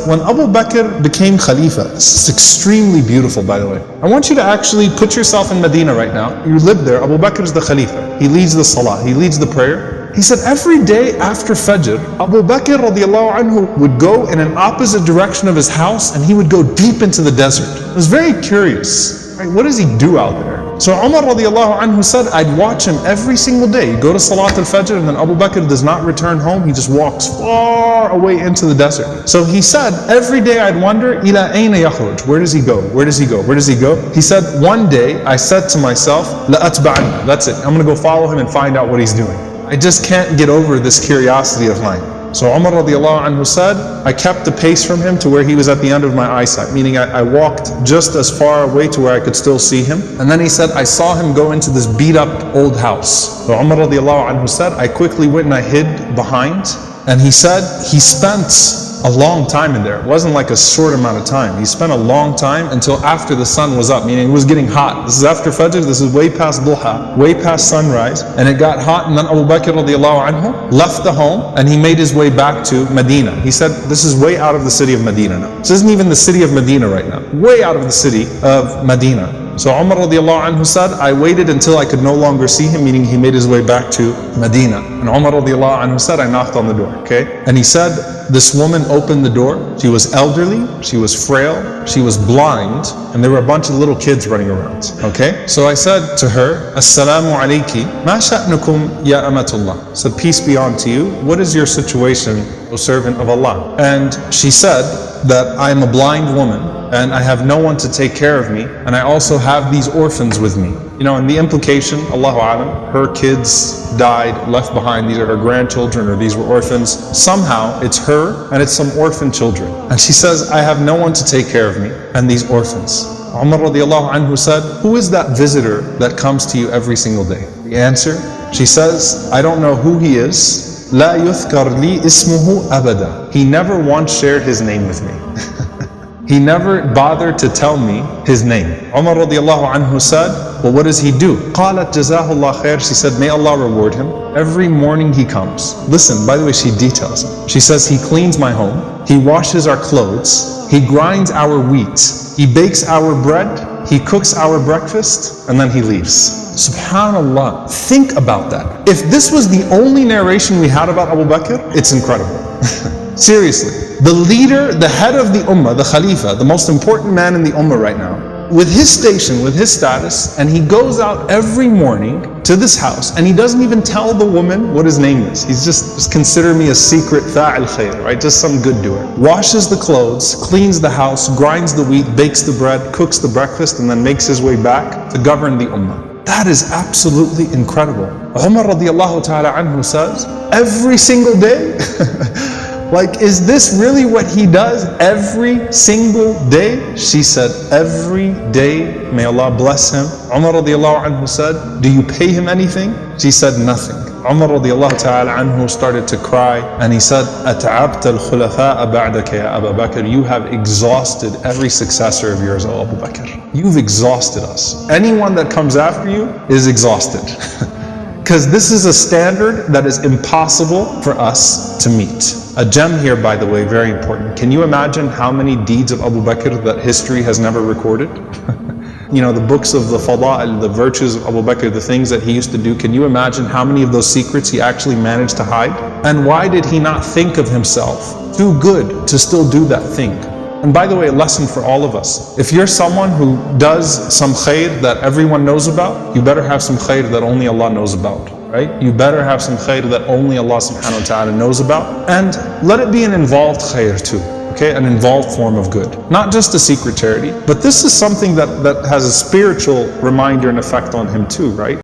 when Abu Bakr became Khalifa, this is extremely beautiful by the way. I want you to actually put yourself in Medina right now. You live there, Abu Bakr is the Khalifa. He leads the Salah, he leads the prayer. He said every day after Fajr, Abu Bakr radiallahu anhu would go in an opposite direction of his house and he would go deep into the desert. I was very curious, right? What does he do out there? So Umar radiallahu anhu said, I'd watch him every single day. He'd go to Salat al-Fajr and then Abu Bakr does not return home. He just walks far away into the desert. So he said, every day I'd wonder, ila ayna yakhruj? Where does he go? Where does he go? Where does he go? He said, one day I said to myself, la atba'an. That's it. I'm going to go follow him and find out what he's doing. I just can't get over this curiosity of mine. So Umar radiallahu anhu said, I kept the pace from him to where he was at the end of my eyesight, meaning I walked just as far away to where I could still see him. And then he said, I saw him go into this beat up old house. So Umar radiallahu anhu said, I quickly went and I hid behind. And he said, he spent a long time in there. It wasn't like a short amount of time. He spent a long time until after the sun was up, meaning it was getting hot. This is after Fajr, this is way past Duha, way past sunrise, and it got hot, and then Abu Bakr radiallahu anhu left the home and he made his way back to Medina. He said, this is way out of the city of Medina now. This isn't even the city of Medina right now. Way out of the city of Medina. So Umar radiallahu anhu said, I waited until I could no longer see him, meaning he made his way back to Medina. And Umar radiallahu anhu said, I knocked on the door, okay? And he said, this woman opened the door. She was elderly, she was frail, she was blind, and there were a bunch of little kids running around, okay? So I said to her, Assalamu alayki, ma sha'nukum ya amatullah. I said, peace be unto you. What is your situation, O servant of Allah? And she said that I am a blind woman, and I have no one to take care of me, and I also have these orphans with me. You know, and the implication, Allahu Alam, her kids died, left behind, these are her grandchildren, or these were orphans. Somehow, it's her, and it's some orphan children. And she says, I have no one to take care of me, and these orphans. Umar radiallahu anhu said, who is that visitor that comes to you every single day? The answer, she says, I don't know who he is. لا يذكر لي اسمه أبدا. He never once shared his name with me. He never bothered to tell me his name. Umar radiallahu anhu said, well, what does he do? قالت جزاه الله خير. She said, may Allah reward him. Every morning he comes. Listen, by the way, she details it. She says, he cleans my home. He washes our clothes. He grinds our wheat. He bakes our bread. He cooks our breakfast. And then he leaves. Subhanallah. Think about that. If this was the only narration we had about Abu Bakr, it's incredible. Seriously, the leader, the head of the ummah, the Khalifa, the most important man in the ummah right now, with his station, with his status, and he goes out every morning to this house, and he doesn't even tell the woman what his name is. He's just consider me a secret fa'il khair, right? Just some good doer. Washes the clothes, cleans the house, grinds the wheat, bakes the bread, cooks the breakfast, and then makes his way back to govern the ummah. That is absolutely incredible. Umar radiallahu ta'ala anhu says, every single day, like, is this really what he does every single day? She said, every day, may Allah bless him. Umar radiallahu anhu said, do you pay him anything? She said, nothing. Umar radiallahu ta'ala anhu started to cry, and he said, أَتَعَبْتَ الْخُلَفَاءَ بَعْدَكَ يَا أَبَا بَكْرِ. You have exhausted every successor of yours, O Abu Bakr. You've exhausted us. Anyone that comes after you is exhausted. Because this is a standard that is impossible for us to meet. A gem here, by the way, very important. Can you imagine how many deeds of Abu Bakr that history has never recorded? You know, the books of the Fada'il, the virtues of Abu Bakr, the things that he used to do. Can you imagine how many of those secrets he actually managed to hide? And why did he not think of himself too good to still do that thing? And by the way, a lesson for all of us. If you're someone who does some khair that everyone knows about, you better have some khair that only Allah knows about, right? You better have some khair that only Allah subhanahu wa ta'ala knows about. And let it be an involved khair too, okay? An involved form of good. Not just a secret charity, but this is something that has a spiritual reminder and effect on him too, right?